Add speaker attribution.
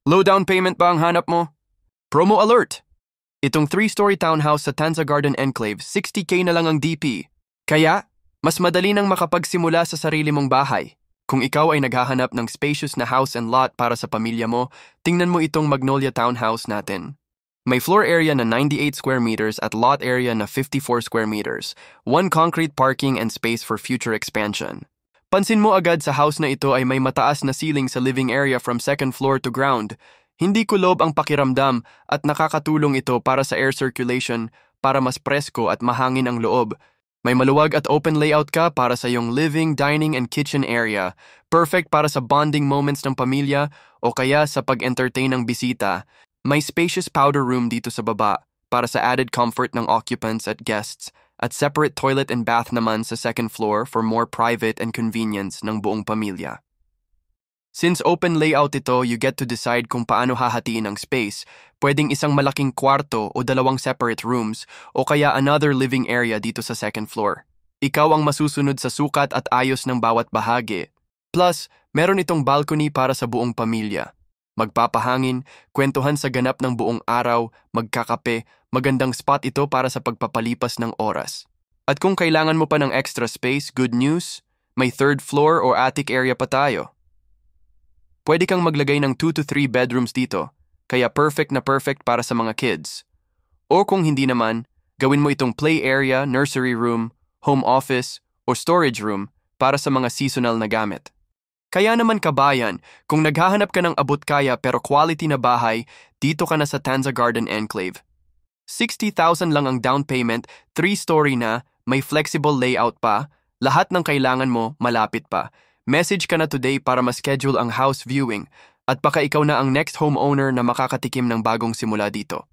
Speaker 1: Low down payment ba ang hanap mo? Promo alert! Itong 3-story townhouse sa Tanza Garden Enclave, 60K na lang ang DP. Kaya, mas madali nang makapagsimula sa sarili mong bahay. Kung ikaw ay naghahanap ng spacious na house and lot para sa pamilya mo, tingnan mo itong Magnolia Townhouse natin. May floor area na 98 square meters at lot area na 54 square meters, one concrete parking and space for future expansion. Pansin mo agad sa house na ito ay may mataas na ceiling sa living area from second floor to ground. Hindi kulob ang pakiramdam at nakakatulong ito para sa air circulation para mas presko at mahangin ang loob. May maluwag at open layout ka para sa iyong living, dining, and kitchen area. Perfect para sa bonding moments ng pamilya o kaya sa pag-entertain ng bisita. May spacious powder room dito sa baba para sa added comfort ng occupants at guests at separate toilet and bath naman sa second floor for more private and convenience ng buong pamilya. Since open layout ito, you get to decide kung paano hahatiin ang space. Pwedeng isang malaking kwarto o dalawang separate rooms o kaya another living area dito sa second floor. Ikaw ang masusunod sa sukat at ayos ng bawat bahagi. Plus, meron itong balcony para sa buong pamilya. Magpapahangin, kwentuhan sa ganap ng buong araw, magkakape, magandang spot ito para sa pagpapalipas ng oras. At kung kailangan mo pa ng extra space, good news, may third floor or attic area pa tayo. Pwede kang maglagay ng 2 to 3 bedrooms dito, kaya perfect na perfect para sa mga kids. O kung hindi naman, gawin mo itong play area, nursery room, home office, o storage room para sa mga seasonal na gamit. Kaya naman kabayan, kung naghahanap ka ng abot-kaya pero quality na bahay, dito ka na sa Tanza Garden Enclave. 60,000 lang ang down payment, 3-story na, may flexible layout pa, lahat ng kailangan mo malapit pa. Message ka na today para ma-schedule ang house viewing at baka ikaw na ang next homeowner na makakatikim ng bagong simula dito.